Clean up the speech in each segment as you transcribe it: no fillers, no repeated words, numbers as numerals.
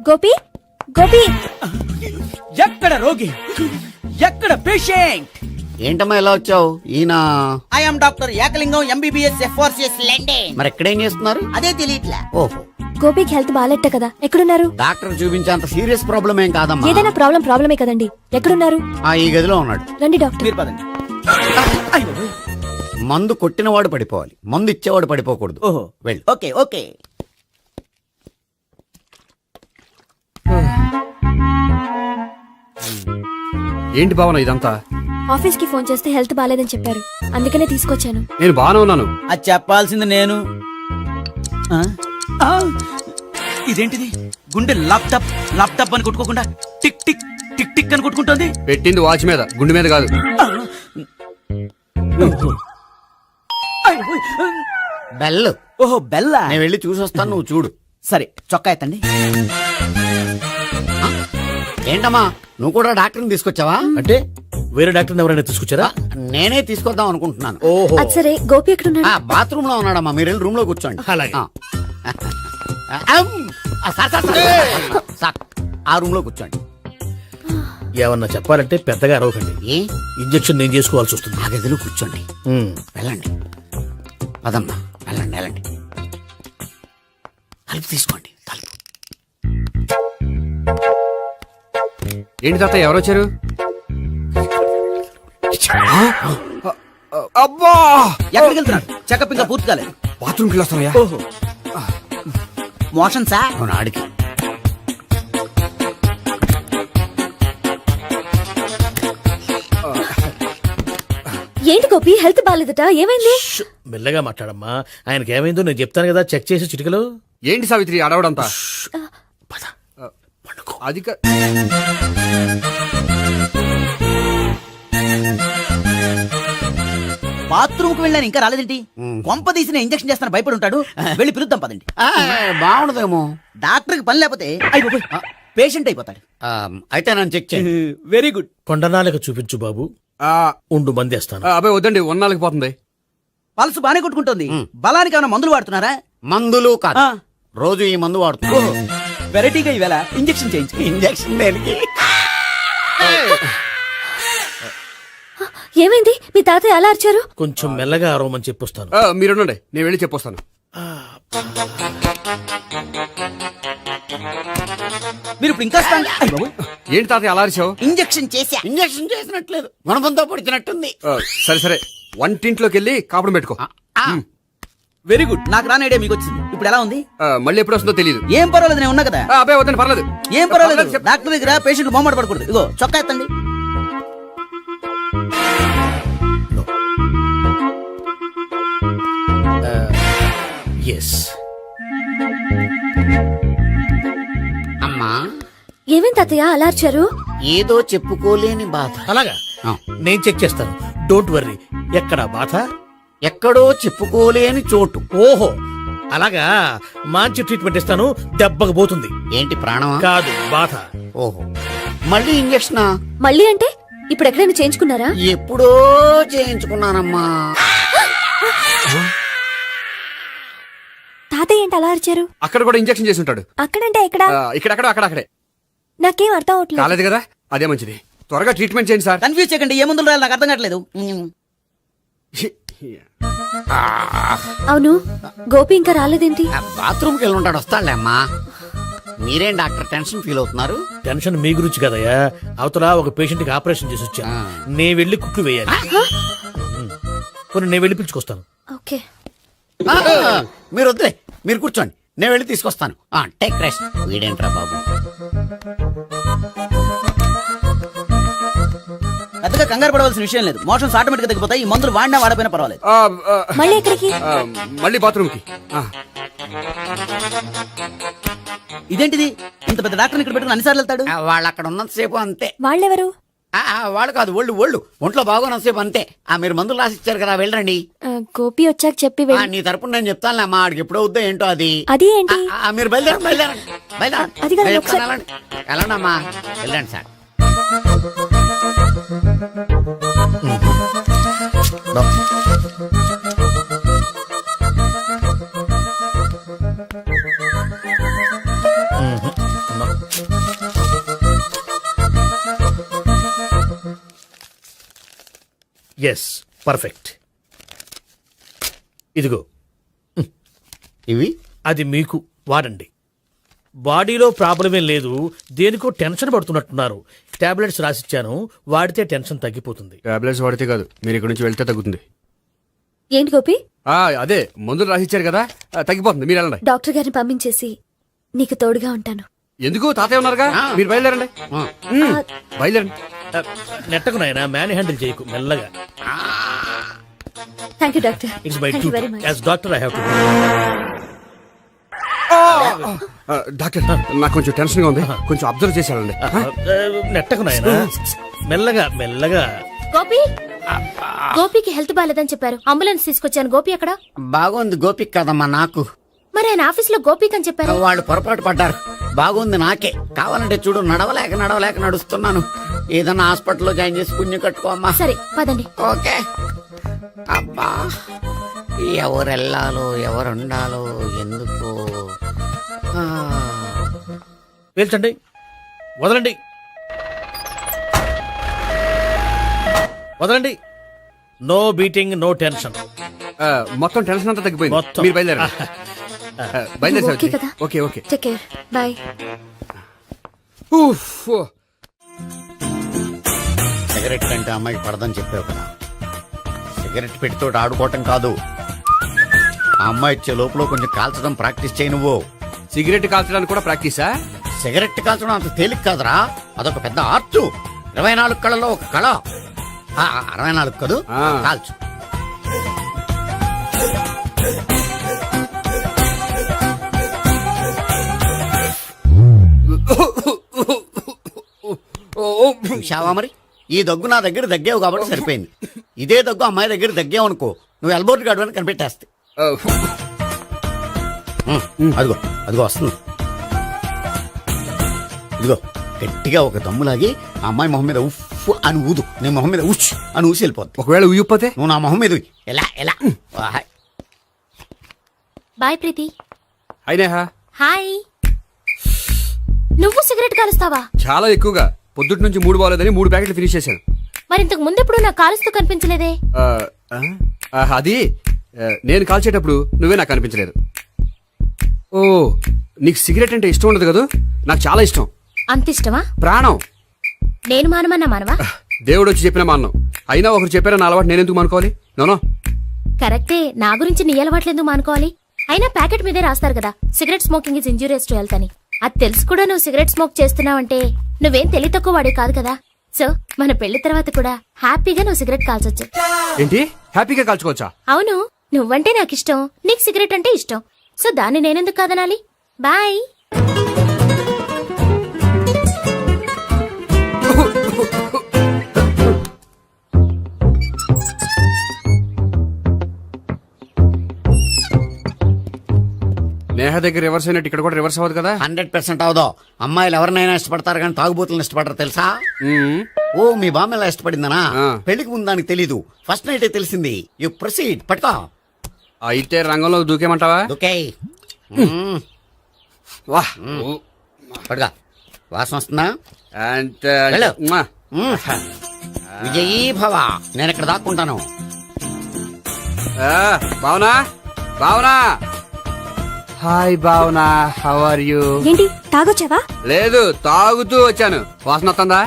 గోపి గోపి ఎక్కడ రోగి, ఎక్కడ పేషెంట్? ఏంటమ్మా ఎలా వచ్చావు? ఈయన I'm doctor Ekalingam MBBS FRCS London. మరి ఎక్కడేం చేస్తున్నారు? అదే తెలియట్లే. ఓహో, గోపికి హెల్త్ బాగాలెట్ట కదా, ఎక్కడున్నారు? డాక్టర్ చూపించేంత సీరియస్ ప్రాబ్లం ఏం కాదమ్మా. ఏదైనా ప్రాబ్లమే కదండి. ఎక్కడున్నారు? ఈ గదిలో ఉన్నాడు. రండి డాక్టర్. మీరు పదండి. మందు కొట్టినవాడు పడిపోవాలి, మందు ఇచ్చేవాడు పడిపోకూడదు. ఓహో, వెళ్ళు. Okay okay. ఏంటి భావన ఇదంతా? ఆఫీస్ కి ఫోన్ చేస్తే హెల్త్ బాగాలేదని చెప్పారు, అందుకనే తీసుకొచ్చాను. నేను బాగానే ఉన్నాను. అది చెప్పాల్సింది నేను. ఆ? ఆ! ఇదేంటిది? గుండె లాప్టాప్ లాప్టాప్ అని కొట్టుకోకుండా టిక్ టిక్ టిక్ టిక్ అని కొట్టుకుంటుంది. పెట్టింది వాచ్ మీద, గుండె మీద కాదు. బెల్. ఓహో, బెల్లా. నేను వెళ్ళి చూసొస్తాను, నువ్వు చూడు. సరే, చొక్కా ఎత్తండి. ఏంటమ్మా, నువ్వు కూడా డాక్టర్ని తీసుకొచ్చావా? అంటే వేరే డాక్టర్ ఎవరైనా తీసుకొచ్చారా? నేనే తీసుకొద్దాం అనుకుంటున్నాను. ఓహో, అది సరే, గోపి ఎక్కడున్నాడు? బాత్రూమ్ లో ఉన్నాడమ్మా, మీరు వెళ్ళి రూమ్ లో కూర్చోండి. అలాగే. సార్, ఆ రూమ్ లో కూర్చోండి. ఏమన్నా చెప్పాలంటే పెద్దగా అరవకండి. ఏ ఇంజెక్షన్ నేను చేసుకోవాల్సి వస్తుంది. ఆ గదిలో కూర్చోండి. వెళ్ళండి, పదమ్మా, వెళ్ళండి వెళ్ళండి. తలుపు తీసుకోండి, తలుపు. ఏంటి తాత ఎవరు వచ్చారు? అబ్బా, ఎక్కడికి వెళ్తున్నాడు? చెకప్ ఇంకా పూర్తి కాలేదు. బాత్రూమ్కి వెళ్ళొస్తానయ్యా. ఓహో, మోషన్ సార్. అవును, ఆడికి. ఏంటి గోపి, హెల్త్ బాగాలేదట, ఏమైంది? మెల్లగా మాట్లాడమ్మా. ఆయనకి ఏమైందో నేను చెప్తాను కదా, చెక్ చేసి చిటికలో. ఏంటి సావిత్రి అడవడంతా? పద, పండుకో. అది బాత్రూమ్ కు వెళ్ళాను, ఇంకా రాలేదేంటి? కొంప తీసిన ఇంజక్షన్ చేస్తాను భయపడి ఉంటాడు. వెళ్ళి పిలుద్దాం పదండి. బాగుండదేమో. డాక్టర్ కి పని లేకపోతే పేషెంట్ అయిపోతాడు. అయితే నన్ను చెక్ చేయండి. Very good. కొండనాలకు చూపించు బాబు. ఉండు మందేస్తాను. అబ్బాయి వద్దండి, ఉన్నాళ్ళకి పోతుంది. పల్స్ బానే కొట్టుకుంటుంది. బలానికి ఏమైనా మందులు వాడుతున్నారా? మందులు కాదు, రోజు ఈ మందు వాడుతున్నా. వెరైటీగా ఈవేళ ఇంజక్షన్ చేయించు. ఇంజక్షన్ దేనికి? ఏమైంది? మీ తాతయ్య అలా అరిచారు? కొంచెం మెల్లగా అరవమని చెప్పొస్తాను. మీరుండండి, నేను వెళ్ళి చెప్పొస్తాను. మీరు ఇప్పుడు ఇంకా ఏంటి తాత అలా అరిచావు? ఇంజక్షన్ చేశా. ఇంజక్షన్ చేసినట్లేదు, గుణపంతో పొడిచినట్టుంది. సరే సరే, వంటింట్లోకి వెళ్ళి కాపుడు పెట్టుకో. Very good. నాకు రాని ఐడియా మీకు వచ్చింది. ఇప్పుడు ఎలా ఉంది? మళ్ళీ ఎప్పుడు వస్తుందో తెలియదు. ఏం పర్వాలేదు, నేను ఉన్నా కదా. అబ్బాయి వద్దండి, పర్లేదు. ఏం పర్వాలేదు. డాక్టర్ దగ్గర పేషెంట్ మొహమాట పడకూడదు. ఇగో చొక్కా ఎత్తండి. ఎస్. అమ్మా, ఏమైంది తాతయ్య అలా అరిచారు? ఏదో చెప్పుకోలేని బాధ. అలాగా, ఆ. నేను చెక్ చేస్తాను. Don't worry. ఎక్కడ బాధ? ఎక్కడో చెప్పుకోలేని చోటు. ఓహో, అలాగా. మంచి ట్రీట్మెంట్ ఇస్తాను, దెబ్బకు పోతుంది. ఏంటి, ప్రాణమా? కాదు, బాధ. ఓహో, మళ్ళీ ఇంజక్షనా? మళ్ళీ అంటే ఇప్పుడు ఎక్కడైనా చేయించుకున్నారా? ఎప్పుడో చేయించుకున్నానమ్మా. తాతయ్య ఏంటి అలా అరిచారు? అక్కడ కూడా ఇంజక్షన్ చేసి ఉంటాడు. అక్కడంటే ఎక్కడ? ఇక్కడక్కడ అక్కడే. నాకేం అర్థం అవట్లేదు. కాలేదు కదా, అదే మంచిది. త్వరగా ట్రీట్మెంట్ చేయండి సార్. కన్ఫ్యూజ్ చేయకండి. ఏ మందులు రాయాలి నాకు అర్థం కావట్లేదు. అవును, గోపి ఇంకా రాలేదేంటి? బాత్రూమ్కి వెళ్ళి ఉంటాడు, వస్తాడులే అమ్మా. మీరేం డాక్టర్ టెన్షన్ ఫీల్ అవుతున్నారు? టెన్షన్ మీ గురించి కదయ్యా. అవతల ఒక పేషెంట్ కి ఆపరేషన్ చేసి వచ్చా. నే వెళ్ళి కుట్లు వేయాలి. కొన్ని నేను వెళ్ళి పిలుచుకొస్తాను. ఓకే. మీరు వద్దులే, మీరు కూర్చోండి, నేను వెళ్ళి తీసుకొస్తాను. Take rest. వీడేంట్రా బాబు. పెద్దగా కంగారు పడవలసిన విషయం లేదు. మోషన్స్ ఆటోమేటిక్ గా తగ్గిపోతాయి. ఈ మందులు వాడినా వాడపోయినా పర్వాలేదు. మళ్ళీ ఎక్కడికి? మళ్ళీ బాత్రూమ్కి. ఇదేంటిది? ఇంత పెద్ద డాక్టర్ ఇక్కడ పెట్టుకుని అన్నిసార్లు వెళ్తాడు? వాళ్ళు అక్కడ ఉన్నంతసేపు అంతే. వాళ్ళెవరు? వాళ్ళు కాదు, ఒంట్లో బాగోనంతసేపు అంతే. మీరు మందులు రాసి ఇచ్చారు కదా, వెళ్ళండి. గోపి వచ్చాక చెప్పి నీ తరపున నేను చెప్తానులే అమ్మా, ఆడికి ఎప్పుడు అవుద్దో ఏంటో అది. అది ఏంటి? మీరు బయలుదేరండి. అది కాదు, ఒకసారి వెళ్ళండి అమ్మా, వెళ్ళండి సార్. Yes perfect. ఇదిగో ఇవి అది మీకు వాడండి. బాడీలో ప్రాబ్లం ఏం లేదు, దేనికో టెన్షన్ పడుతున్నట్టున్నారు. టాబ్లెట్స్ రాసిచ్చాను, వాడితే టెన్షన్ తగ్గిపోతుంది. టాబ్లెట్స్ వాడితే కాదు, మీరు ఇక్కడ నుంచి వెళ్తే తగ్గుతుంది. ఏంటి గోపి? అదే మందులు రాసిచ్చారు కదా, తగ్గిపోతుంది. మీరు వెళ్ళండి. డాక్టర్ గారిని పంపించేసి నీకు తోడుగా ఉంటాను. ఎందుకు? తాతయ్య ఉన్నారుగా, మీరు బయలుదేరండి. బయలుదేరండి. నెట్టకు నాయనా, మ్యాన్ హ్యాండిల్ చేయకు, మెల్లగా. Thank you doctor. It's my thank you very much. As doctor I have to. Doctor, నాకు కొంచెం టెన్షన్ గా ఉంది, కొంచెం అబ్జర్వ్ చేసి వెళ్ళండి. నెట్టకు నాయనా, మెల్లగా మెల్లగా. గోపి, గోపికి హెల్త్ బాలేదని చెప్పారు, అంబులెన్స్ తీసుకొచ్చాను. గోపి అక్కడ? బాగుంది గోపిక్ కదమ్మా నాకు. మరి ఆయన ఆఫీస్ లో గోపిక్ అని చెప్పారు. వాళ్ళు పొరపాటు పడ్డారు. బాగుంది నాకే. కావాలంటే చూడు, నడవలేక నడుస్తున్నాను. ఏదన్నా హాస్పిటల్లో జాయిన్ చేసి పుణ్యం కట్టుకోమ్మా. సరే పదండి. ఓకే. అబ్బా, ఎవరెళ్ళాలో ఎవరుండాలో ఎందుకు. పేల్చండి, వదలండి, వదలండి. No beating, no tension. మొత్తం టెన్షన్ అంతా తగ్గిపోయింది. మొత్తం. మీరు బయలుదేరండి. బయలుదేరి ఓకే కదా? Okay okay. Take care. Bye. Cigarette కంటే అమ్మాయికి పడదని చెప్పావు కదా. సిగరెట్ పెట్టితో ఆడుకోవటం కాదు, ఆ అమ్మాయి ఇచ్చే లోపల కొంచెం కాల్చడం ప్రాక్టీస్ చేయి నువ్వు. సిగరెట్ కాల్చడానికి కూడా ప్రాక్టీసా? సిగరెట్ కాల్చడం అంత తేలిక కాదురా, అదొక పెద్ద ఆర్ట్. 24 కళలో ఒక కళ. 64 కదూ, కాల్చు. చూశావా మరి, ఈ దగ్గు నా దగ్గర దగ్గేవు కాబట్టి సరిపోయింది. ఇదే దగ్గు అమ్మాయి దగ్గర దగ్గేవు అనుకో, నువ్వు ఎల్బోర్డ్ గార్డు అని కనిపెట్టేస్తే. అదిగో అదిగో వస్తుంది. ఇదిగో గట్టిగా ఒక దమ్ములాగి ఆ అమ్మాయి మొహం మీద ఉఫ్ అని ఊదు, నీ మొహం మీద ఉచ్ అని ఊసి వెళ్ళిపోద్ది. ఒకవేళ ఉయ్యిపోతే నువ్వు నా మొహం మీద ఉయ్. ఎలా ఎలా. బాయ్ ప్రీతి. అయినా హాయ్. నువ్వు సిగరెట్ కాలుస్తావా? చాలా ఎక్కువగా. పొద్దుటి నుంచి 3 బాలేదని 3 ప్యాకెట్లు ఫినిష్ చేశాను. మరి ఇంతకు ముందెప్పుడు నాకు కాలుస్తూ కనిపించలేదే? అది నేను కాల్చేటప్పుడు నువ్వే నాకు కనిపించలేదు. ఓ, నీకు సిగరెట్ అంటే ఇష్టం ఉండదు కదా? నాకు చాలా ఇష్టం. అంత ఇష్టమా? ప్రాణం. నేను మానమన్నా మానవా? దేవుడు వచ్చి చెప్పిన మానం. అయినా ఒకరు చెప్పారా నా అలవాటు నేనెందుకు మానుకోవాలి? నోనో. కరెక్టే, నా గురించి నీ అలవాట్లెందుకు మానుకోవాలి? అయినా ప్యాకెట్ మీదే రాస్తారు కదా, cigarette smoking is injurious to health అని. అది తెలుసు కూడా నువ్వు సిగరెట్ స్మోక్ చేస్తున్నావంటే నువ్వేం తెలివి తక్కువ వాడే కాదు కదా. సో మన పెళ్లి తర్వాత కూడా హ్యాపీగా నువ్వు సిగరెట్ కాల్చొచ్చు. ఏంటి? హ్యాపీగా కాల్చుకోవచ్చా? అవును, నువ్వంటే నాకు ఇష్టం, నీకు సిగరెట్ అంటే ఇష్టం. సో దాన్ని నేనెందుకు కాదనాలి? బాయ్. నేహ దగ్గర రివర్స్ అయినట్టు ఇక్కడ కూడా రివర్స్ అవ్వదు కదా? 100% అవదో. అమ్మాయిలు ఎవరినైనా ఇష్టపడతారు కానీ తాగుబోతులను ఇష్టపడరు తెలుసా? ఓ, మీ బామ్మ ఎలా ఇష్టపడిందనా? పెళ్లికి ముందు దానికి తెలీదు, ఫస్ట్ నైటే తెలిసింది. You proceed. పట్టుకో. అయితే రంగంలో దూకేమంటావా? ఓకే. వాహ్, పట్టుకో. వాసన వస్తుందా? వెళ్ళు. విజయీ భవ. నేను ఇక్కడ దాక్కుంటాను. Bhavana, Bhavana. Hi Bhavana, how are you? ఏంటి తాగొచ్చావా? లేదు, తాగుతూ వచ్చాను. వాసన వస్తుందా?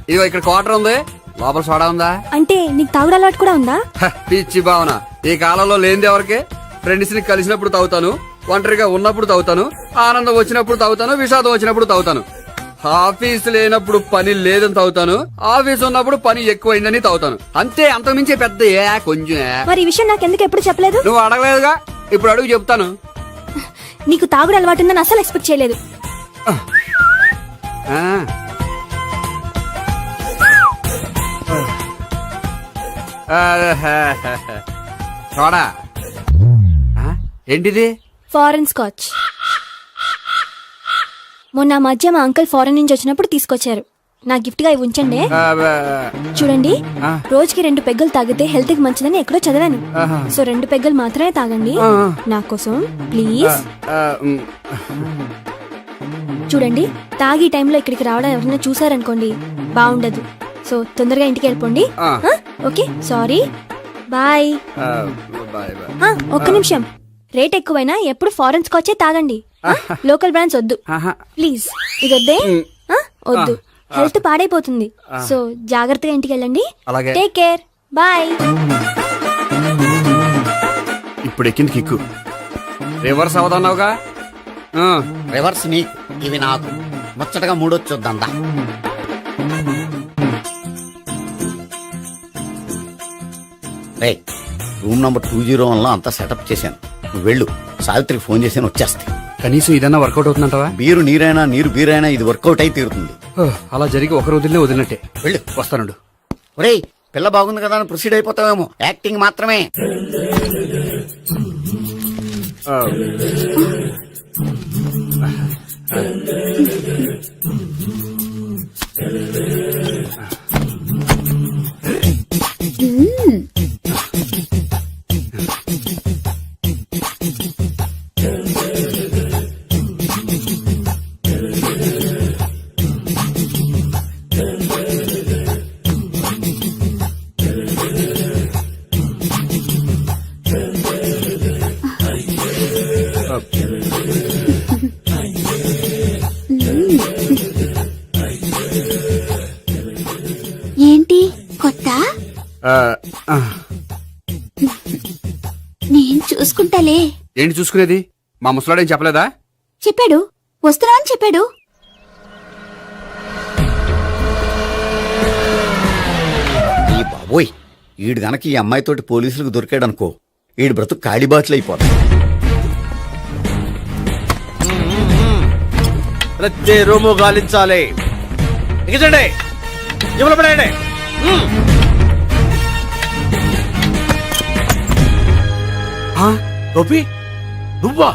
ఇదిగో ఇక్కడ క్వార్టర్ ఉంది, లోపల సోడా ఉందా? అంటే నీకు తాగుడు అలవాటు కూడా ఉందా? పిచ్చి భావన, ఈ కాలంలో లేనిది ఎవరికి? ఫ్రెండ్స్ ని కలిసినప్పుడు తాగుతాను, ఒంటరిగా ఉన్నప్పుడు తాగుతాను, ఆనందం వచ్చినప్పుడు తాగుతాను, విషాదం వచ్చినప్పుడు తాగుతాను. ఆఫీస్ లేనప్పుడు పని లేదని తాగుతాను, ఆఫీస్ ఉన్నప్పుడు పని ఎక్కువైందని తాగుతాను. అంతే, అంతకుమించే పెద్ద కొంచెం. మరి ఈ విషయం నాకెందుకు ఎప్పుడు చెప్పలేదు? నువ్వు అడగలేదుగా, ఇప్పుడు అడుగు చెప్తాను. నీకు తాగుడు అలవాటు ఉందని అసలు ఎక్స్పెక్ట్ చేయలేదు. చూడా. ఏంటిది? Foreign scotch. మొన్న మధ్య మా అంకుల్ ఫారెన్ నుంచి వచ్చినప్పుడు తీసుకొచ్చారు. నా గిఫ్ట్ గా ఇవి ఉంచండి. చూడండి, రోజుకి 2 పెగ్గులు తాగితే హెల్త్ కి మంచిదని ఎక్కడో చదివాను. సో 2 పెగ్గులు మాత్రమే తాగండి నా కోసం ప్లీజ్. చూడండి, తాగి టైంలో ఇక్కడికి రావడం ఎవరైనా చూసారనుకోండి బాగుండదు. సో తొందరగా ఇంటికి వెళ్ళిపోండి. ఆ. Okay, sorry, bye. Bye bye. ఒక్క నిమిషం, రేట్ ఎక్కువైనా ఎప్పుడు ఫారెన్ స్కాచే తాగండి. లోకల్ బ్రాండ్స్ వద్దు ప్లీజ్. ఇది వద్దే. వద్దు, హెల్త్ పాడైపోతుంది. సో జాగ్రత్తగా ఇంటికి వెళ్ళండి. అలాగే. Take care, bye. ఇప్పుడు ఎక్కింది కిక్కు. రివర్స్ అవదన్నావుగా. రివర్స్ నీకు, ఇవి నాకు. ముచ్చటగా మూడొచ్చొద్దందా. రూమ్ నంబర్ 201 లో అంతా సెటప్ చేశాను. నువ్వు వెళ్ళు, సావిత్రికి ఫోన్ చేశాను, వచ్చేస్తే. కనీసం ఇదన్నా వర్కౌట్ అవుతుందంటావా? బీరు నీరైనా నీరు బీరైనా ఇది వర్కౌట్ అయి తీరుతుంది. అలా జరిగి ఒక రోజులే వదిలినట్టే. వెళ్ళు. వస్తానుండు. ఒరేయ్, పిల్ల బాగుంది కదా అని ప్రొసీడ్ అయిపోతావేమో. యాక్టింగ్ మాత్రమే. ఏంటి కొత్త? నేను చూసుకుంటాలే. ఏంటి చూసుకునేది? మా ముసలాడేం చెప్పలేదా? చెప్పాడు, వస్తున్నా అని చెప్పాడు. ఈ బాబోయ్, ఈడు గనక ఈ అమ్మాయితోటి పోలీసులకు దొరికాడనుకో, ఈడు బ్రతుకు కాళీబాతులు అయిపోతాడు. ప్రతి రూము గాలించాలి. ఎగచండి, జబ్బులు పడండి. గోపి, నువ్వా?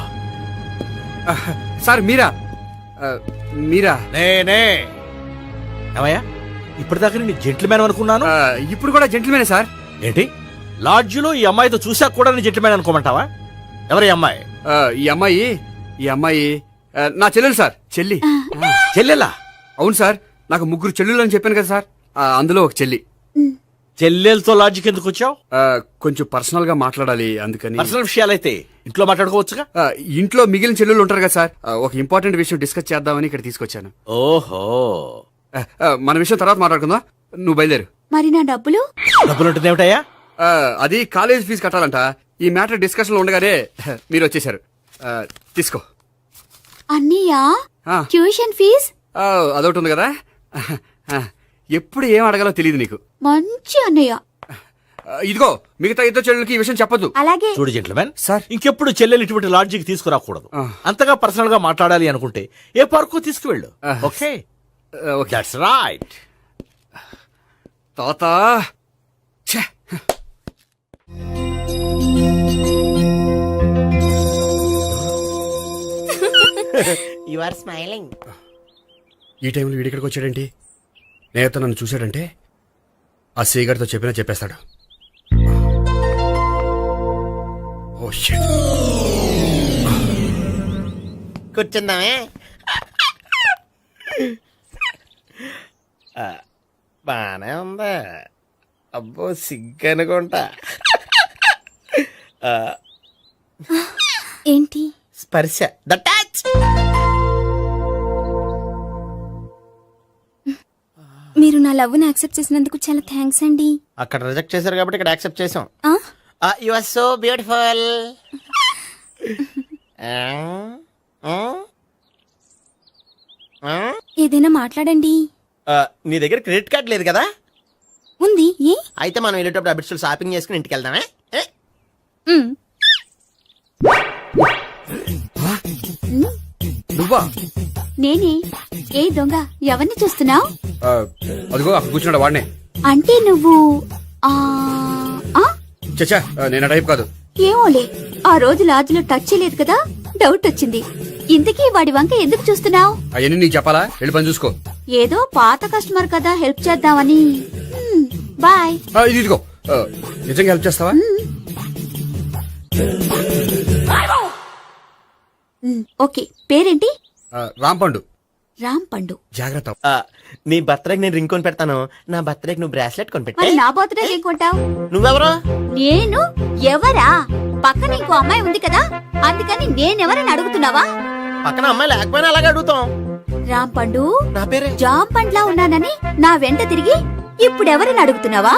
సార్ మీరా? మీరా? నేనే. ఏమయ్యా, ఇప్పటిదాకా నేను జెంట్లమ్యాన్ అనుకున్నాను. ఇప్పుడు కూడా జెంటిల్మేనే సార్. ఏంటి, లాడ్జిలో ఈ అమ్మాయితో చూసాక కూడా నేను జెంట్లమ్యాన్ అనుకోమంటావా? ఎవరి అమ్మాయి? ఈ అమ్మాయి నా చెల్లెలు సార్. చెల్లి. చెల్లెలా? అవును సార్, నాకు 3 చెల్లెలు అని చెప్పాను కదా సార్. అందులో ఒక చెల్లి. చెల్లెలతో లాడ్జికి ఎందుకు వచ్చావు? కొంచెం పర్సనల్ గా మాట్లాడాలి, అందుకని. పర్సనల్ విషయాలైతే ఇంట్లో మాట్లాడుకోవచ్చుగా. ఇంట్లో మిగిలిన చెల్లెలు ఉంటారు కదా సార్. ఒక ఇంపార్టెంట్ విషయం డిస్కస్ చేద్దామని ఇక్కడ తీసుకొచ్చాను. ఓహో, మన విషయం తర్వాత మాట్లాడుకుందాం. నువ్వు బయలుదేరు. మరి నా డబ్బులు? డబ్బులు ఉంటుంది ఏమిటయ్యా? అది కాలేజ్ ఫీజు కట్టాలంట. ఈ మ్యాటర్ డిస్కషన్ లో ఉండగానే మీరు వచ్చేసారు. తీసుకో. అన్నయ్యా, ఆ. Tuition fees? అదొకటి ఉంది కదా. ఎప్పుడు ఏం అడగాలో తెలియదు నీకు. మంచి అన్నయ్య. ఇదిగో, మిగతా ఇద్దరు చెల్లెలకి ఈ విషయం చెప్పొద్దు. అలాగే. చూడు జెంట్లమెన్, సార్. ఇంకెప్పుడు చెల్లెలు ఇటువంటి లాడ్జికి తీసుకురాకూడదు. అంతగా పర్సనల్ గా మాట్లాడాలి అనుకుంటే ఏ పార్కు తీసుకువెళ్ళు. Okay, that's right. తాత యు ఆర్ స్మైలింగ్. ఈ టైంలో వీడిక్కడికి వచ్చాడేంటి? నేత నన్ను చూశాడంటే ఆ సీగారితో చెప్పినా చెప్పేస్తాడు. Oh shit. కూర్చుందామే. బానే ఉందా? అబ్బో, సిగ్గనుకుంటా. ఏంటి? స్పర్శ, ద టచ్. మీరు నా లవ్ ని యాక్సెప్ట్ చేసినందుకు చాలా థ్యాంక్స్ అండి. అక్కడ రిజెక్ట్ చేశారు కాబట్టి ఇక్కడ యాక్సెప్ట్ చేసాం. ఆ? You are so beautiful. ఏదైనా మాట్లాడండి. నీ దగ్గర క్రెడిట్ కార్డ్ లేదు కదా? ఉంది. ఏ? అయితే మనం వెళ్ళేటప్పుడు అబిట్స్ షాపింగ్ చేసుకుని ఇంటికి వెళ్దామే. నువ్వా? నేనే. ఏ దొంగ, ఎవరిని చూస్తున్నావు? అదిగో అక్కడ కూర్చున్నాడు వాడినే. అంటే నువ్వు ఆ ఆ? చచ్చా, నేను ఆ టైప్ కాదు. ఏమోలే, ఆ రోజు లాడ్జ్లో టచ్ చేయలేదు కదా, డౌట్ వచ్చింది. ఇంతకీ వాడి వంక ఎందుకు చూస్తున్నావు? అవన్నీ నీకు చెప్పాలా? వెళ్ళి పని చూసుకో. ఏదో పాత కస్టమర్ కదా, హెల్ప్ చేద్దామని. బాయ్. ఇది ఇదిగో, నిజంగా హెల్ప్ చేస్తావా? ఓకే, పేరేంటి? రాంపండు. రామ్ పండు. జాగ్రత్త. నీ బర్త్డేకి నేను రింగ్ కొని పెడతాను, నా బర్త్డేకి నువ్వు బ్రాస్లెట్ కొని మరి పెట్టే. నా బర్త్డే ఏం కొంటావు? నువ్వెవరు? నేను ఎవరా? పక్కన ఇంకో అమ్మాయి ఉంది కదా, అందుకని నేనెవరని అడుగుతున్నావా? పక్కన అమ్మాయి లేకపోయినా అలాగే అడుగుతాం. రామ్ పండు, నా పేరే. జామ్ పండ్లా ఉన్నానని నా వెంట తిరిగి ఇప్పుడెవరని అడుగుతున్నావా?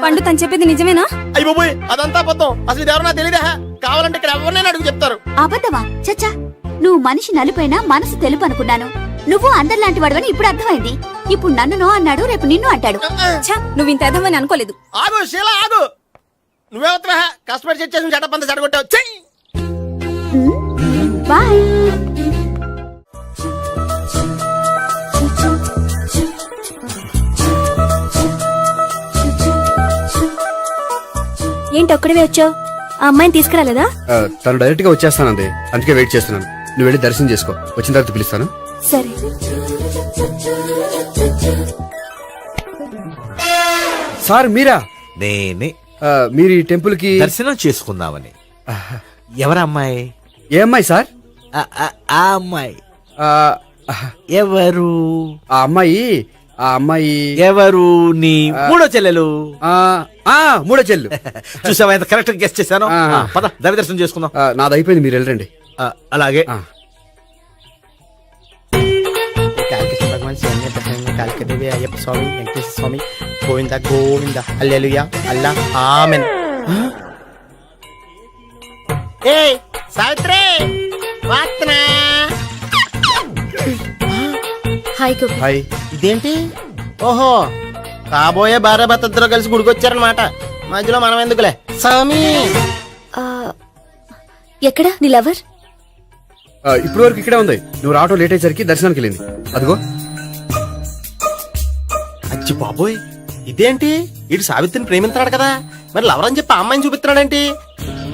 పండు తను చెప్పేది నిజమేనా? అయ్య బాబోయ్, అదంతా అబద్ధం. అసలు ఇది ఎవరు నాకు తెలియదా? కావాలంటే ఇక్కడ ఎవరినైనా అడుగు చెప్తారు. అబద్ధమా? చచ్చా, నువ్వు మనిషి నలుపైనా మనసు తెలుపు అనుకున్నాను. నువ్వు అందరిలాంటి వాడవని ఇప్పుడు అర్థమైంది. ఇప్పుడు నన్ను నో అన్నాడు, రేపు నిన్ను అంటాడు. నువ్వు ఇంత ఎదవని అనుకోలేదు. ఆగు శీలా, ఆగు. నువ్వేవత్తవా? కష్టపడి సెట్ చేసి చెడ్డ పంత చెడగొట్టావు. చెయ్యి. బాయ్. ఏంటి ఒక్కడివే వచ్చావు? ఆ అమ్మాయిని తీసుకురాలేదా? తను డైరెక్ట్ గా వచ్చేస్తానంది, అందుకే వెయిట్ చేస్తున్నాను. నువ్వు వెళ్ళి దర్శనం చేసుకో, వచ్చిన తర్వాత పిలుస్తాను. సరే. సార్ మీరా? నేనే మీరు ఈ టెంపుల్ కి దర్శనం చేసుకుందామని. ఎవరమ్మాయి? ఏ అమ్మాయి సార్? ఆ అమ్మాయి ఆ, ఎవరు? ఆ అమ్మాయి ఎవరు? నీ మూడో చెల్లెలు. మూడో చెల్లు. చూసావా ఎంత కరెక్ట్ గెస్ట్ చేశాను. ఆ. పద దైవ దర్శనం చేసుకుందాం. నాది అయిపోయింది, మీరు వెళ్ళండి. అలాగే. కాళికేశ్వర భగవాన్ శరణ్య ప్రసన్న కాళికదేవి అయ్యప్ప స్వామి వెంకటేశ్వర స్వామి గోవింద గోవింద హల్లెలూయా అల్లా ఆమెన్. ఏ సావిత్రి వాత్నా. హాయ్ గోపి. హాయ్. ఇదేంటి? ఓహో, కాబోయే భార్య భర్త ఇద్దరు కలిసి గుడికొచ్చారనమాట. మధ్యలో మనం ఎందుకులే స్వామి. ఆ, ఎక్కడ నీ లవర్? ఇప్పుడు వరకు ఇక్కడే ఉంది. నువ్వు రావటం లేట్ అయ్యేసరికి దర్శనానికి వెళ్ళింది. అదిగో. అచ్చి బాబోయ్, ఇదేంటి? ఇటు సావిత్రిని ప్రేమిస్తున్నాడు కదా, మరి లవర్ అని చెప్పి ఆ అమ్మాయిని చూపిస్తున్నాడేంటి?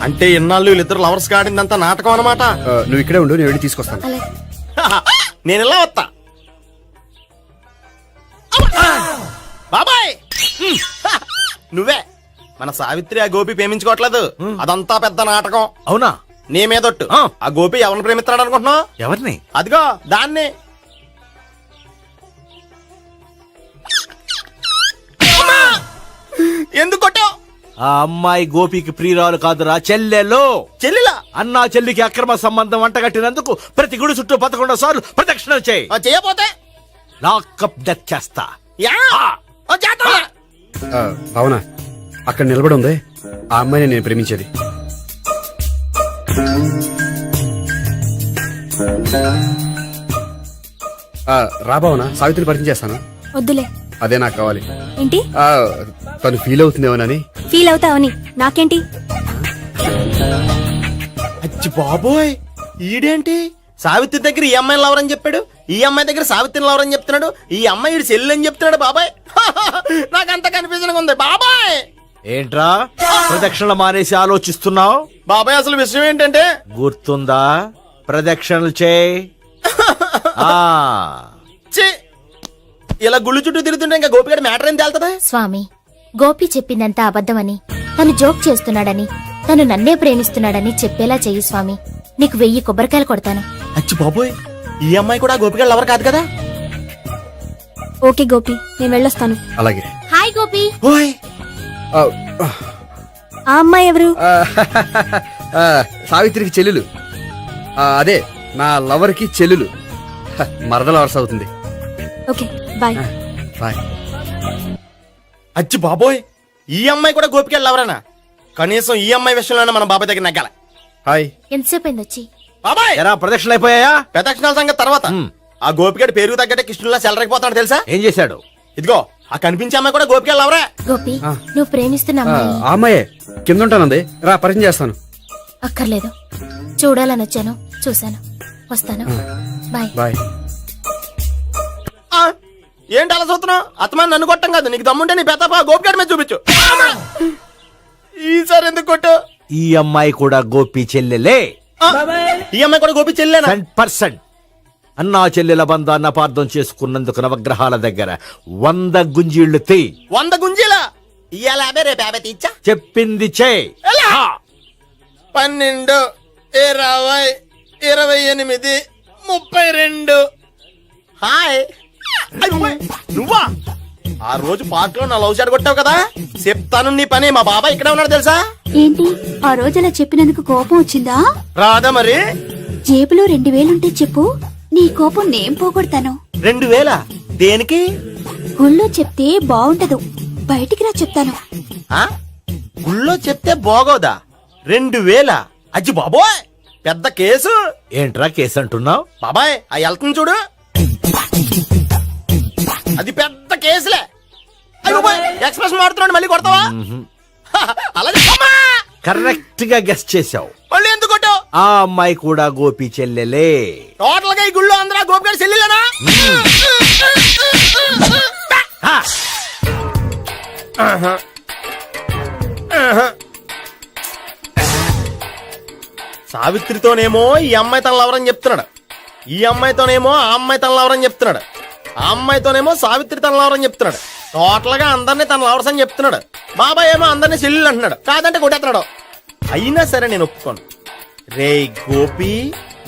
అంటే ఇన్నాళ్ళు వీళ్ళిద్దరు లవర్స్ కాడిందంతా నాటకం అనమాట. నువ్వు ఇక్కడే ఉండు, నేను వెళ్ళి తీసుకొస్తాను. అలాగే. నేను ఇలా వస్తా. బాబాయ్, నువ్వే మన సావిత్రి ఆ గోపి ప్రేమించుకోవట్లేదు, అదంతా పెద్ద నాటకం. అవునా? నీ మీదొట్టు. ఆ గోపి ఎవరిని ప్రేమిస్తున్నాడు అనుకుంటున్నావు? ఎవరిని? అదిగో దాన్ని. ఎందుకు కొట్టావు? ఆ అమ్మాయి గోపికి ప్రియురాలు కాదురా, చెల్లెలు. చెల్లిలా? అన్నా చెల్లికి అక్రమ సంబంధం వంటగట్టినందుకు ప్రతి గుడి చుట్టూ 11 సార్లు ప్రదక్షిణలు చేయి. చేయపోతే లాకప్ డెత్ చేస్తా. యా చేద్దాం. అవునా? అక్కడ నిలబడి ఉంది ఆ అమ్మాయిని నేను ప్రేమించేది. రాబావునా? సావిత్రిని పరిచయం చేస్తాను. వద్దులే. అదే నాకు కావాలి. ఏంటి? తను ఫీల్ అవుతుందేమోనని. ఫీల్ అవుతావని నాకేంటి? అచ్చి బాబోయ్, ఈడేంటి సావిత్రి దగ్గర ఈ అమ్మాయిని లవర్ అని చెప్పాడు, ఈ అమ్మాయి దగ్గర సావిత్రిని లవర్ అని చెప్తున్నాడు, ఈ అమ్మాయి ఈడు చెల్లి అని చెప్తున్నాడు. బాబాయ్ నాకంత కన్ఫ్యూజన్ ఉంది. బాబాయ్ ఏంట్రా ప్రదక్షిణలు మానేసి ఆలోచిస్తున్నావు? బాబాయ్ అసలు విషయం ఏంటంటే, గుర్తుందా? ప్రదక్షిణలు చేయి. ఛీ, ఇలా గుళ్ళు చుట్టూ తిరుగుతుంటే ఇంకా గోపిగడ మ్యాటర్ ఏం తేలుతుందా? స్వామి, గోపి చెప్పిందంతా అబద్ధమని, తను జోక్ చేస్తున్నాడని, తను నన్నే ప్రేమిస్తున్నాడని చెప్పేలా చెయ్యి స్వామి. నీకు 1000 కొబ్బరికాయలు కొడతాను. అచ్చి బాబోయ్, ఈ అమ్మాయి కూడా గోపిగడ లవర్ కాదు కదా? ఓకే గోపి, నేను వెళ్ళొస్తాను. అలాగే. హాయ్ గోపి. ఓయ్, ఆ అమ్మాయి ఎవరు? సావిత్రికి చెల్లెలు. అదే నా లవర్ కి చెల్లెలు. మరదల వరుస అవుతుంది. Okay bye. బాయ్. అచ్చి బాబోయ్, ఈ అమ్మాయి కూడా గోపిగడ లవరేనా? కనీసం ఈ అమ్మాయి విషయంలోనే మన బాబాయ్ దగ్గర నగ్గాల. హాయ్. ఎంతసేపు అయింది వచ్చి? బాబాయ్, ఎరా ప్రదక్షిణలు అయిపోయాయా? ప్రదక్షిణాల సంగతి తర్వాత. ఆ గోపిగడ పేరు తగ్గట్టే కృష్ణులా చెలరైపోతాడు తెలుసా? ఏం చేశాడు? ఇదిగో ఆ కనిపించే అమ్మాయి కూడా గోపిగడ లవరే. గోపి, నువ్వు ప్రేమిస్తున్న అమ్మాయి ఆ అమ్మాయే కింద ఉంటానంది. రా పరిచయం చేస్తాను. అక్కర్లేదు. చూడాలని వచ్చాను, చూశాను, వస్తాను. బాయ్. బాయ్. ఏంటి అలా చూస్తున్నావు? అత్తమాని నన్ను కొట్టం కాదు, నీకు దమ్ముంటే నీ పెద్ద గోపిగడ మీద చూపించు. ఈసారి ఎందుకు కొట్టు? ఈ అమ్మాయి కూడా గోపి చెల్లెలే. ఈ అమ్మాయి కూడా గోపి చెల్లేనా? 100%. అన్నా చెల్లెల బంధాన్ని అపార్థం చేసుకున్నందుకు నవగ్రహాల దగ్గర 100 గుంజీళ్లు తీ. 100 గుంజీలా? ఇయ్యాల 50, రేపు 50 తీచ్చా. చెప్పింది చే. 12, 20, 28, 32. హాయ్ అయ్ బాబాయ్, నువ్వా ఆ రోజు పార్క్ లో నా లవ్ షాట్ కొట్టావు కదా, చెప్తాను నీ పని. మా బాబాయ్ ఇక్కడే ఉన్నాడు తెలుసా. ఏంటి ఆ రోజు అలా చెప్పినందుకు కోపం వచ్చిందా? రాదా మరి? జేబులో 2000 ఉంటే చెప్పు, నీ కోపం నేను పోగొడతాను. 2000 దేనికి? గుళ్ళో చెప్తే బాగుండదు, బయటికి రా చెప్తాను. ఆ? గుళ్ళో చెప్తే బాగోదా? 2000? అజ్జి బాబోయ్, పెద్ద కేసు. ఏంట్రా కేసు అంటున్నావు? బాబాయ్ ఆ వెళ్తుంది చూడు, అది పెద్ద కేసులే. అయ్ బాబోయ్, ఎక్స్ప్రెషన్ మారుతున్నాడు, మళ్ళీ కొడతావా? అలాగే అమ్మా! కరెక్ట్ గా గెస్ట్ చేశావు. మళ్ళీ ఎందుకు కొట్టావు? ఆ అమ్మాయి కూడా గోపి చెల్లెలే. టోటల్ గా ఈ గుళ్ళో అందరూ గోపిగాడి చెల్లిలేనా? సావిత్రితోనేమో ఈ అమ్మాయి తన లవరని చెప్తున్నాడు, ఈ అమ్మాయితోనేమో ఆ అమ్మాయి తన లవరని చెప్తున్నాడు, ఆ అమ్మాయితోనేమో సావిత్రి తన లవరని చెప్తున్నాడు. టోటల్ గా అందరినీ తన లవర్స్ అని చెప్తున్నాడు. బాబాయ్ ఏమో అందరినీ చెల్లెలు అంటున్నాడు, కాదంటే కొట్టేస్తున్నాడు. అయినా సరే నేను ఒప్పుకోను. రే గోపి,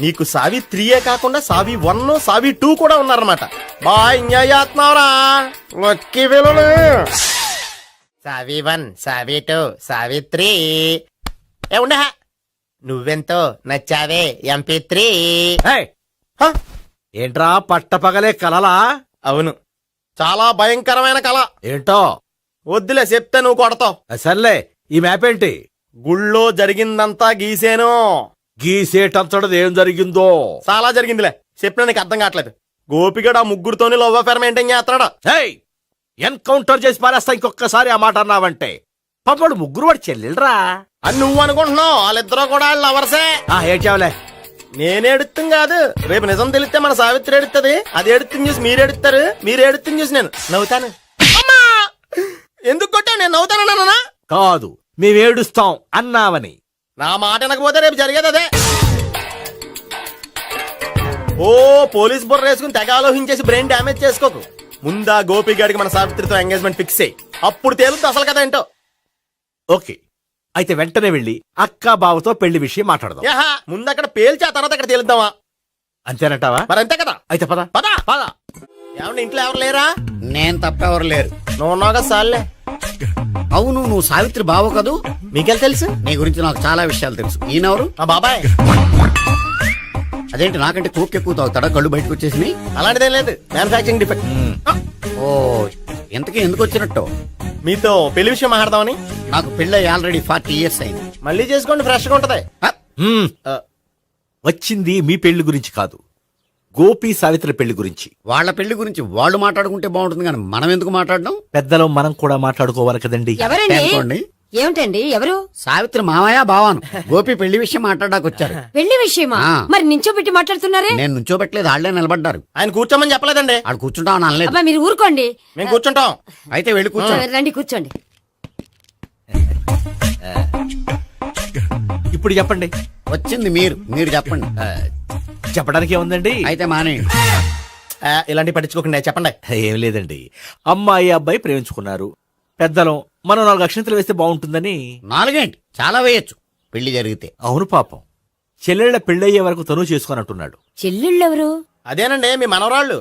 నీకు సావి 3 కాకుండా సావి 1, సావి 2 కూడా ఉన్నారన్నమాట. బాయ్ ఎంజాయ్ చేస్తున్నావురా. లక్కీ పిల్లలు. సావి 1, సావి 2, సావి 3. ఏ ఉండే, నువ్వెంతో నచ్చావే MP3. ఏయ్, ఏంట్రా పట్టపగలే కలలా? అవును, చాలా భయంకరమైన కళ. ఏంటో వద్దులే, చెప్తే నువ్వు కొడతావు. సర్లే, ఈ మ్యాప్ ఏంటి? గుళ్ళో జరిగిందంతా గీసేను. గీసేటంతటది ఏం జరిగిందో? చాలా జరిగిందిలే, చెప్పినా నీకు అర్థం కావట్లేదు. గోపిగడు ఆ ముగ్గురుతోని లవ్ అఫేర్ మెయింటైన్ చేస్తున్నాడు. ఏయ్, ఎన్కౌంటర్ చేసి పారేస్తా ఇంకొకసారి ఆ మాట అన్నావంటే. పాపడు ముగ్గురు వాడు చెల్లెలరా అని నువ్వు అనుకుంటున్నావు, వాళ్ళిద్దరూ కూడా లవర్సే. ఏడ్చావులే. నేనేడుతుంది కాదు, రేపు నిజం తెలిస్తే మన సావిత్రి ఎడుతుంది. అది ఎడుతుంది చూసి మీరు ఎడుతారు, మీరు ఎడుతుంది చూసి నేను నవ్వుతాను. అమ్మా! ఎందుకు కొట్టావు? నేను నవ్వుతానన్నా? కాదు, మేమేడుస్తాం అన్నావని. నా మాట వినకపోతే రేపు జరిగేది అదే. ఓ పోలీస్ బుర్ర వేసుకుని తెగ ఆలోచించేసి బ్రెయిన్ డ్యామేజ్ చేసుకోకు. ముందా గోపి గారికి మన సావిత్రితో ఎంగేజ్మెంట్ ఫిక్స్ అయ్యి అప్పుడు తేలుతుంది అసలు కదా ఏంటో. ఓకే, అయితే వెంటనే వెళ్ళి అక్క బావతో పెళ్లి విషయం మాట్లాడదాం. యాహా, ముందు అక్కడ పేల్చి ఆ తర్వాత అక్కడ తేలుద్దామా? అంతేనంటావా? మరి అంతే కదా. అయితే పద పద పద. ఏమంటే ఇంట్లో ఎవరు లేరా? నేను తప్పెవరు లేరు. నువ్వు ఉన్నావు కదా సార్లే. అవును, నువ్వు సావిత్రి బావ కదూ? మీకెళ్ళి తెలుసు? నీ గురించి నాకు చాలా విషయాలు తెలుసు. ఈయనెవరు? మా బాబాయ్. అదేంటి, నాకంటే కోక్ ఎక్కువ తాగుతాడా? కళ్ళు బయటకు వచ్చేసినాయి. అలాంటిదేం లేదు, మ్యానుఫాక్చరింగ్ డిఫెక్ట్. ఓ, ఎంతకీ ఎందుకు వచ్చినట్టు? మీతో పెళ్లి విషయం మాట్లాడదామని. నాకు పెళ్ళి ఆల్రెడీ 40 years అయింది. మళ్ళీ చేసుకోండి, ఫ్రెష్ గా ఉంటది. హ్మ్. వచ్చింది మీ పెళ్లి గురించి కాదు, గోపి సావిత్రి పెళ్లి గురించి. వాళ్ళ పెళ్లి గురించి వాళ్ళు మాట్లాడుకుంటే బాగుంటుంది, కానీ మనం ఎందుకు మాట్లాడడం? పెద్దలో మనం కూడా మాట్లాడుకోవాలి కదండి. అనుకోండి. ఏమిటండి ఎవరు? సావిత్రి మామయ్య బావాను గోపి పెళ్లి విషయం మాట్లాడడానికి వచ్చారు. పెళ్లి విషయమా? ఆ. మరి నించోబెట్టి మాట్లాడుతున్నారే? నేను నుంచోబెట్టలేదు, వాళ్ళే నిలబడ్డారు. ఆయన కూర్చోమని చెప్పలేదండి. ఆడు కూర్చుంటామని అనలేదు. అబ్బా మీరు ఊరుకోండి. మేము కూర్చుంటాం. అయితే వెళ్ళి కూర్చో. రండి కూర్చోండి. ఇప్పుడు చెప్పండి. వచ్చింది మీరు, మీరు చెప్పండి. చెప్పడానికి ఏముందండి? అయితే మానేయండి. ఇలాంటి పట్టించుకోకండి, చెప్పండి. ఏం లేదండి, అమ్మాయి అబ్బాయి ప్రేమించుకున్నారు. పెద్దలం మనం 4 అక్షంతలు వేస్తే బాగుంటుందని. 4 ఏంటి, చాలా వేయొచ్చు పెళ్లి జరిగితే. అవును పాపం, చెల్లెళ్ళ పెళ్ళయ్యే వరకు తను చేసుకోనంటున్నాడు. చెల్లెళ్ళెవరు? అదేనండి మీ మనవరాళ్ళు.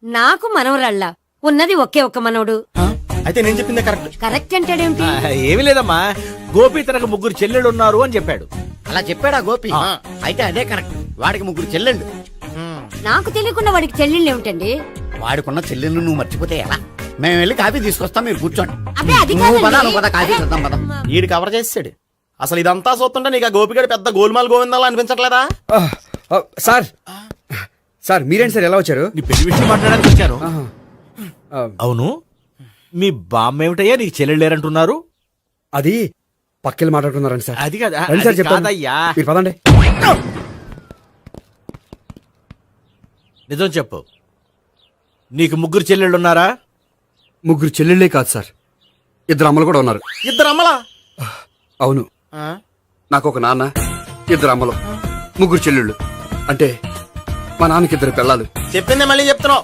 నాకు మనవరాళ్ళ ఉన్నది ఒకే ఒక్క మనవడు. అయితే నేను చెప్పిందే కరెక్ట్. కరెక్ట్ అంటాడేమిటి? ఏమీ లేదమ్మా, గోపి తనకు 3 చెల్లెళ్ళు ఉన్నారు అని చెప్పాడు. అలా చెప్పాడా గోపి? అయితే అదే కరెక్ట్. వాడికి 3 చెల్లెళ్ళు. నాకు తెలియకుండా వాడికి చెల్లెళ్ళు ఏమిటండి? వాడికున్న చెల్లెళ్ళు నువ్వు మర్చిపోతే ఎలా? మేము వెళ్ళి కాఫీ తీసుకొస్తాం, మీరు కూర్చోండి. అబ్బే అది నువ్వు పద, కాదండి. నువ్వు పద, కాఫీ చేద్దాం పద. ఈడు కవర్ చేసాడు. అసలు ఇదంతా చూస్తుంటే నీకు ఆ గోపిగడు పెద్ద గోల్మాల్ గోవిందాలు అనిపించట్లేదా? సార్ సార్ మీరేంటి సార్ ఎలా వచ్చారు? నీ పెళ్లి విషయం మాట్లాడడానికి వచ్చాను. అవును, మీ బామ్మ ఏమిటయ్యా నీకు చెల్లెళ్ళు లేరంటున్నారు? అది పక్కెళ్ళి మాట్లాడుకున్నారండి సార్. అది కాదు, రండి సార్ అది చెప్తాను. కాదయ్యా. మీరు పదండి. నిజం చెప్పు, నీకు 3 చెల్లెళ్ళు ఉన్నారా? 3 చెల్లెళ్ళే కాదు సార్, 2 అమ్మలు కూడా ఉన్నారు. 2 అమ్మలా? అవును, నాకు ఒక నాన్న, 2 అమ్మలు, 3 చెల్లెళ్ళు. అంటే మా నాన్నకి 2 పిల్లలు. చెప్పిందే మళ్ళీ చెప్తున్నావు.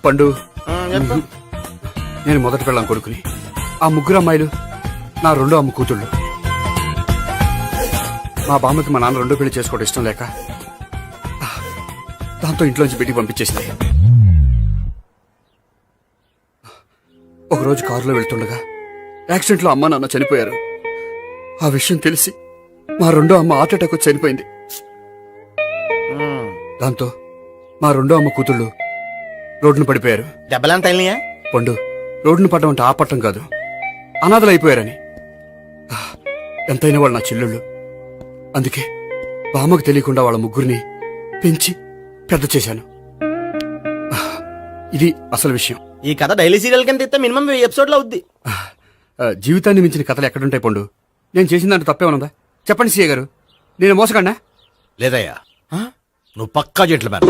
పండు, చెప్పు. నేను మొదటి పెళ్ళాం కొడుకుని. ఆ 3 అమ్మాయిలు నా 2వ అమ్మ కూతుళ్ళు. మా బామ్మకి మా నాన్న 2వ పెళ్లి చేసుకోవడం ఇష్టం లేక దాంతో ఇంట్లోంచి బిడ్డికి పంపించేసింది. ఒకరోజు కారులో వెళ్తుండగా యాక్సిడెంట్లో అమ్మ నాన్న చనిపోయారు. ఆ విషయం తెలిసి మా రెండో అమ్మ హార్ట్ అటాక్ వచ్చి చనిపోయింది. దాంతో మా రెండో అమ్మ కూతుళ్ళు రోడ్డును పడిపోయారు. దెబ్బలంత అయినాయా? పండు, రోడ్డును పడ్డం అంటే ఆపట్టం కాదు, అనాథలు అయిపోయారని. ఎంతైనా వాళ్ళు నా చెల్లెళ్ళు. అందుకే బామ్మకు తెలియకుండా వాళ్ళ ముగ్గురిని పెంచి పెద్ద చేశాను. ఇది అసలు విషయం. ఈ కథ డైలీ సీరియల్ కింద ఇస్తే మినిమం 1000 ఎపిసోడ్లు అవుద్ది. జీవితాన్ని మించిన కథలు ఎక్కడుంటాయి పండు? నేను చేసిన దాంట్లో తప్పేమనుందా? చెప్పండి సీఏ గారు, నేను మోసగండా? లేదయ్యా, నువ్వు పక్కా జెంట్లు మ్యాన్.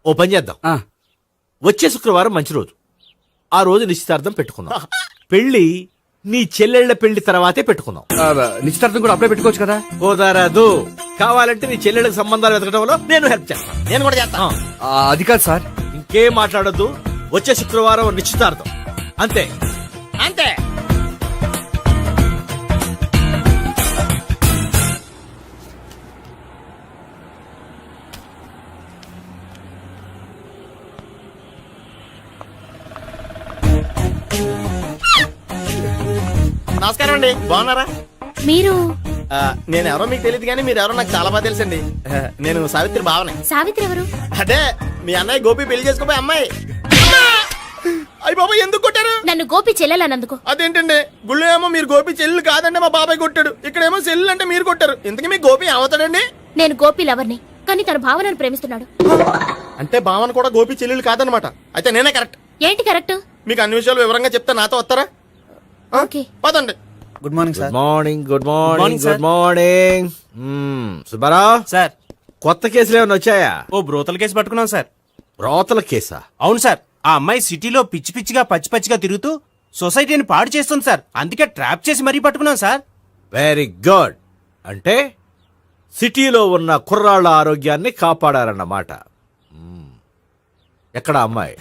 ఓ పని చేద్దాం, వచ్చే శుక్రవారం మంచి రోజు. ఆ రోజు నిశ్చితార్థం పెట్టుకుందాం. పెళ్లి నీ చెల్లెళ్ల పెళ్లి తర్వాతే పెట్టుకుందాం. నిశ్చితార్థం కూడా అప్పుడే పెట్టుకోవచ్చు కదా? కుదరదు. కావాలంటే నీ చెల్లెళ్ళకి సంబంధాలు వెతకడంలో నేను హెల్ప్ చేస్తాను. నేను కూడా చేస్తాను. అది కాదు సార్. ఇంకేం మాట్లాడొద్దు. వచ్చే శుక్రవారం నిశ్చితార్థం, అంతే. అంతే. నమస్కారం అండి, బాగున్నారా? మీరు నేను ఎవరో మీకు తెలియదు కానీ మీరు ఎవరో నాకు చాలా బాగా తెలుసండి. నేను సావిత్రి భావన. సావిత్రి ఎవరు? అదే మీ అన్నయ్య గోపి పెళ్లి చేసుకోపోయి అమ్మాయి. అయ్యి బాబాయ్, ఎందుకు కొట్టారు? నన్ను గోపి చెల్లెలన్నందుకు. అదేంటండి, గుళ్ళు ఏమో మీరు గోపి చెల్లు కాదంటే మా బాబాయ్ కొట్టాడు, ఇక్కడేమో చెల్లు అంటే మీరు కొట్టారు. ఇంతకీ మీ గోపి ఏమవుతాడండి? నేను గోపి లవర్ని, కానీ తన భావనను ప్రేమిస్తున్నాడు. అంటే భావన కూడా గోపి చెల్లెలు కాదనమాట. అయితే నేనే కరెక్ట్. ఏంటి కరెక్ట్? మీకు అన్ని విషయాలు వివరంగా చెప్తే నాతో వస్తారా? ఓకే, పదండి. Good morning good morning, good morning, good morning. Subbarao sir, కొత్త కేసులు ఏమైనా వచ్చాయా? ఓ బ్రోతల కేసు పట్టుకున్నాం సార్. రోతల కేసా? అవును సార్, ఆ అమ్మాయి సిటీలో పిచ్చి పిచ్చిగా పచ్చి పచ్చిగా తిరుగుతూ సొసైటీని పాడు చేస్తుంది సార్. అందుకే ట్రాప్ చేసి మరీ పట్టుకున్నాం సార్. Very good. అంటే సిటీలో ఉన్న కుర్రాళ్ళ ఆరోగ్యాన్ని కాపాడారన్నమాట. ఎక్కడ అమ్మాయి?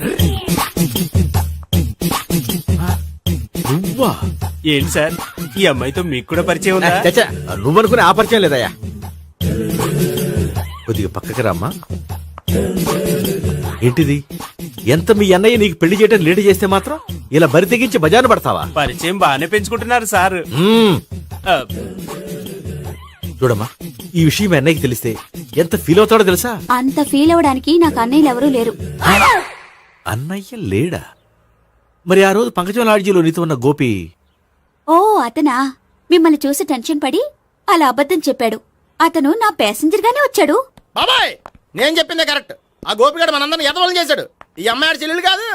నువ్వా? ఏంటి సార్, ఈ అమ్మాయితో మీకు కూడా పరిచయం ఉందా? చచ్చా, నువ్వనుకునే ఆ పరిచయం లేదయ్యా. కొద్దిగా పక్కకి రామ్మా. ఏంటిది? ఎంత మీ అన్నయ్య నీకు పెళ్లి చేయడం లేట్ చేస్తే మాత్రం ఇలా బరి తెగించి బజారు పడతావా? పరిచయం బాగానే పెంచుకుంటున్నారు సార్. చూడమ్మా, ఈ విషయం మీ అన్నయ్యకి తెలిస్తే ఎంత ఫీల్ అవుతాడో తెలుసా? అంత ఫీల్ అవడానికి నాకు అన్నయ్యలు ఎవరూ లేరు. అన్నయ్య లేడా? మరి ఆ రోజు పంకజం లాడ్జీలో నీతో ఉన్న గోపి? ఓ అతనా? మిమ్మల్ని చూసి టెన్షన్ పడి అలా అబద్ధం చెప్పాడు. అతను నా ప్యాసింజర్ గానే వచ్చాడు. బాబాయ్, నేను చెప్పిందే కరెక్ట్. ఆ గోపిగాడు మనందరిని ఎదవలం చేశాడు. ఈ అమ్మాయి చెల్లెలు కాదు.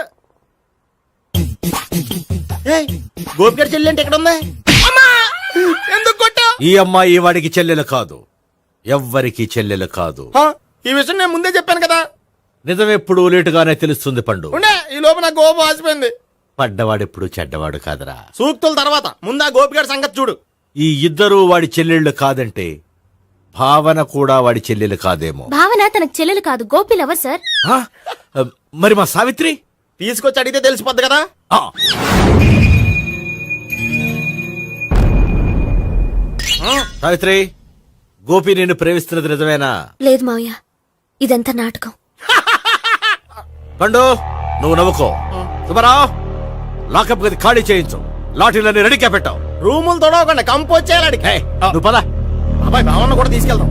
గోపిగాడి చెల్లి అంటే ఎక్కడ ఉంది? ఎందుకు కొట్టా? ఈ అమ్మాయి వాడికి చెల్లెలు కాదు, ఎవ్వరికి చెల్లెలు కాదు. ఈ విషయం నేను ముందే చెప్పాను కదా. నిజమెప్పుడు లేటుగానే తెలుస్తుంది పండు. ఉండే, ఈ లోపు నాకు గోపం ఆసిపోయింది. పడ్డవాడెప్పుడు చెడ్డవాడు కాదురా. సూక్తుల తర్వాత ముందు ఆ గోపిగాడి సంగతి చూడు. ఈ ఇద్దరూ వాడి చెల్లెళ్ళు కాదంటే భావన కూడా వాడి చెల్లెలు కాదేమో. భావన తనకు చెల్లెలు కాదు, గోపి లవర్ సార్. ఆ? మరి మా సావిత్రి? తీసుకొచ్చి అడిగితే తెలిసిపోద్ది కదా. ఆ. సావిత్రి, గోపి నిన్ను ప్రేమిస్తున్నది నిజమేనా? లేదు మావయ్య, ఇదంతా నాటకం. పండు, నువ్వు నవ్వుకో. సుబ్బారావు, లాకప్ గది ఖాళీ చేయించు. లాఠీలన్నీ రెడీగా పెట్టావు. రూములు తొడవకుండా కంపోజ్ చేయాలి. నువ్వు పద. అబ్బాయి, భావన కూడా తీసుకెళ్దాం.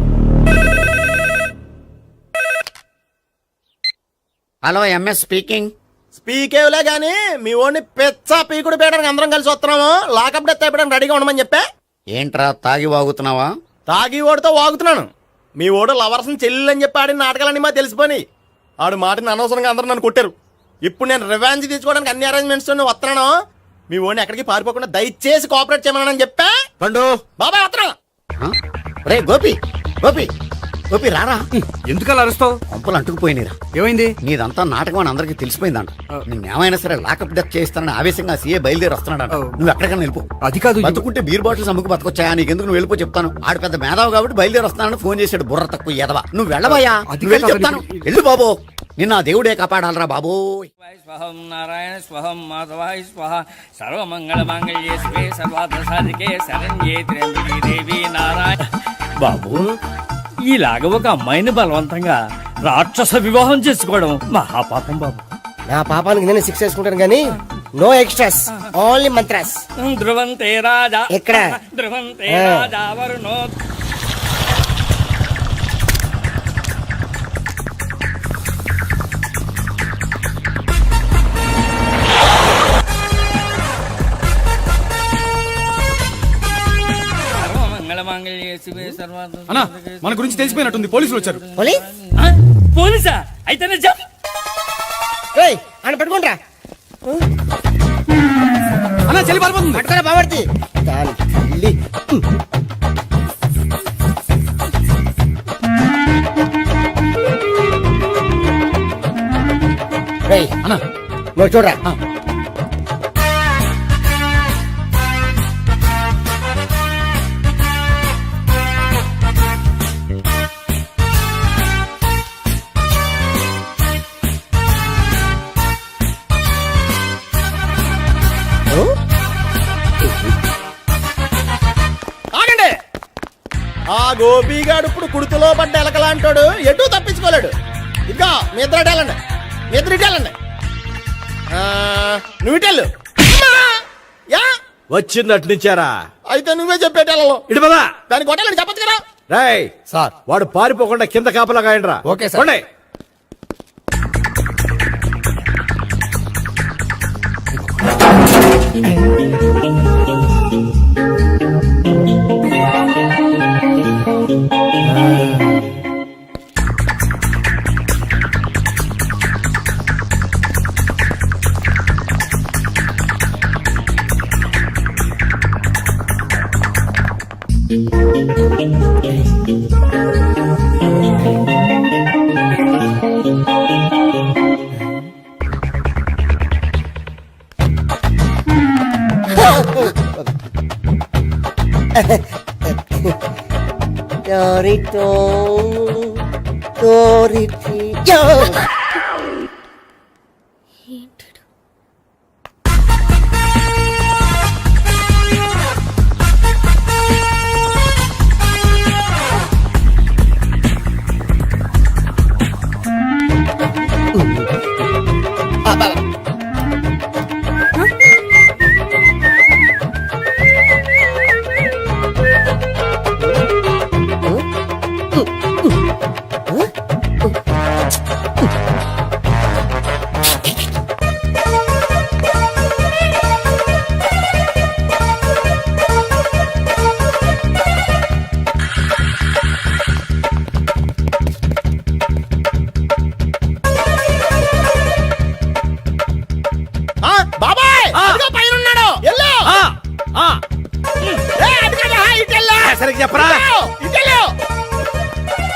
Hello, MS speaking. స్పీకేవ్లే గానీ మీ ఓడిని పెచ్చ పీకుడు పేయడానికి అందరం కలిసి వస్తున్నాము. లాకప్ డెత్ అయిపోయడానికి రెడీగా ఉండమని చెప్పే. ఏంట్రా తాగి వాగుతున్నావా? తాగి ఓడితో వాగుతున్నాను. మీ ఓడు లవర్స్ని చెల్లెలని చెప్పి ఆడిన నాటకాలన్నీ మా తెలిసిపోయి ఆడు మాటని అనవసరంగా అందరూ నన్ను కొట్టారు. ఇప్పుడు నేను రివెంజ్ తీసుకోవడానికి అన్ని అరేంజ్మెంట్స్ వస్తున్నాను. మీ ఓడిని ఎక్కడికి పారిపోకుండా దయచేసి కోఆపరేట్ చేయమని చెప్పా. పండు, బాబాయ్ వస్తున్నా. రే గోపి, గోపి, గోపి రారా. ఎందుకు అలా అరుస్తావు? పంపులు అంటుకుపోయినరా. ఏమైంది? నీదంతా నాటకం అని అందరికీ తెలిసిపోయిందంట. నిన్నేమైనా సరే లాకప్ డెత్ చేస్తానని ఆవేశంగా సీఏ బయలుదేరి వస్తున్నాడు. నువ్వు ఎక్కడికైనా వెళ్ళిపో. అది కాదు, బతుకుంటే బీర్ బాటిల్స్ అమ్ముకు బతకొచ్చాయా? నీకెందుకు? నువ్వు వెళ్ళిపో చెప్తాను. ఆడు పెద్ద మేధావు కాబట్టి బయలుదేరి వస్తానని ఫోన్ చేశాడు. బుర్ర తక్కువ ఎదవా. నువ్వు వెళ్ళబోయా? నువ్వు వెళ్ళి చెప్తాను. వెళ్ళు బాబో, నిన్న ఆ దేవుడే కాపాడాలరా బాబో. స్వహం నారాయణ స్వహం మాధవాయ స్వహ సర్వమంగళ మాంగళ్యే శివే సర్వార్థ సాధికే శరణ్యే త్ర్యంబకే దేవి నారాయణ. బాబు, ఇలాగ ఒక అమ్మాయిని బలవంతంగా రాక్షస వివాహం చేసుకోవడం మహాపాపం బాబు. నా పాపానికి నేను 6 వేసుకుంటాను కానీ నో ఎక్స్ట్రాస్, ఓన్లీ మంత్రాస్. ధ్రువంతే రాజా ఎక్కడ? ధ్రువంతే రాజా వరుణో. సర్వమంగళమాంగళ్యే శివే సర్వార్థ. అన్నా మన గురించి తెలిసిపోయినట్టుంది, పోలీసులు వచ్చారు. పోలీస్ పోలీసా? అయితేనే జప్. అని పట్టుకుంటా అన్నా చెల్లి పారిపోతుంది. పట్టుకురా బాబర్తి దాని తల్లి. అన్నా నువ్వు చూడరా. ఆగండి. ఆ గోపిగాడు ఇప్పుడు కుడుతులో పడ్డ ఎలకలాంటాడు, ఎటు తప్పించుకోలేడు. ఇదిగా మీ ఇద్దరు వెళ్ళండి, మీ ఇద్దరు ఇటు వెళ్ళండి. నువ్వు ఇటెళ్ళు. యా వచ్చిందటు నుంచారా? అయితే నువ్వే చెప్పేటెళ్ళలో ఇటు పదా. దాన్ని కొట్టాలని చెప్పచ్చు కదా. రేయ్ సార్ వాడు పారిపోకుండా కింద కాపలా కాయండిరా. Okay sir. పోండి. బాబాయ్ పైన ఉన్నాడు. సరిగ్గా చెప్పరా?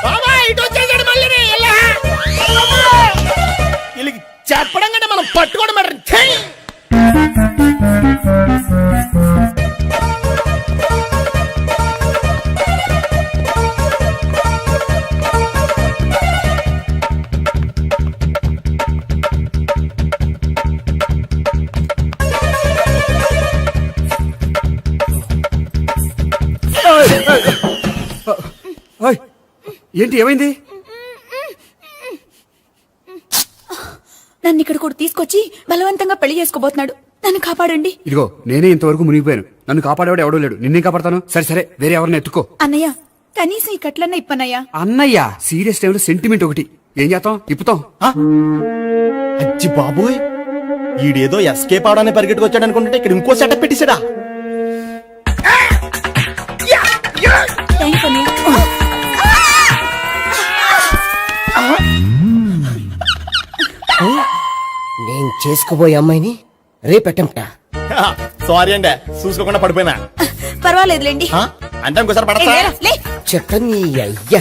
బాబాయ్ ఇటు వచ్చేసాడు మళ్ళీ. వీళ్ళకి చెప్పడం కంటే మనం పట్టుకోవడం మాట. ఏంటి ఏమైంది? నన్ను ఇక్కడ కూడా తీసుకొచ్చి బలవంతంగా పెళ్లి చేసుకోబోతున్నాడు. నన్ను కాపాడండి. ఇదిగో నేనే ఇంతవరకు మునిగిపోయాను, నన్ను కాపాడేవాడు ఎవడో లేడు. నిన్నే కాపాడతాను. సరే సరే వేరే ఎవరిని ఎత్తుకో. అన్నయ్య కనీసం ఈ కట్లన్నా ఇప్పనయ్యా. అన్నయ్య సీరియస్ టైంలో సెంటిమెంట్ ఒకటి. ఏం చేస్తాం, ఇప్పుతాం. అచ్చి బాబోయ్, ఈడేదో ఎస్కేప్ అవడానికి పరిగెట్టుకొచ్చాడు అనుకుంటే ఇక్కడ ఇంకో సెటప్ పెట్టేశాడా. థ్యాంక్స్ అన్నయ్య. నేను చేసుకోబోయే అమ్మాయిని రేపెట్టంట. సారీ అండి, చూసుకోకుండా పడిపోయినా. పర్వాలేదులేండి. అంటే ఇంకోసారి పడతా చెట్ట నీ అయ్యా.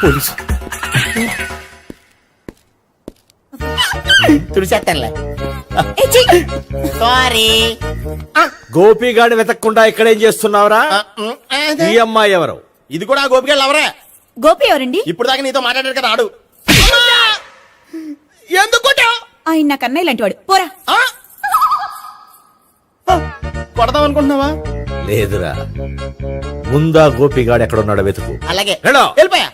పోలీసు తుడిచేస్తానులే. సారీ. గోపిగాడిని వెతకకుండా ఇక్కడేం చేస్తున్నావురా? ఈ అమ్మాయి ఎవరు? ఇది కూడా గోపిగాళ్ళు ఎవరే? గోపి ఎవరండి? ఇప్పుడు దాకా నీతో మాట్లాడారు కదా ఆడు. ఎందుకు ఆయన నాకు అన్నయ్య లాంటి వాడు. పోరా. కొడదాం అనుకుంటున్నావా? లేదురా, ముందా గోపిగాడు ఎక్కడున్నాడో వెతుకు. అలాగే వెళ్ళో. వెళ్ళిపోయా.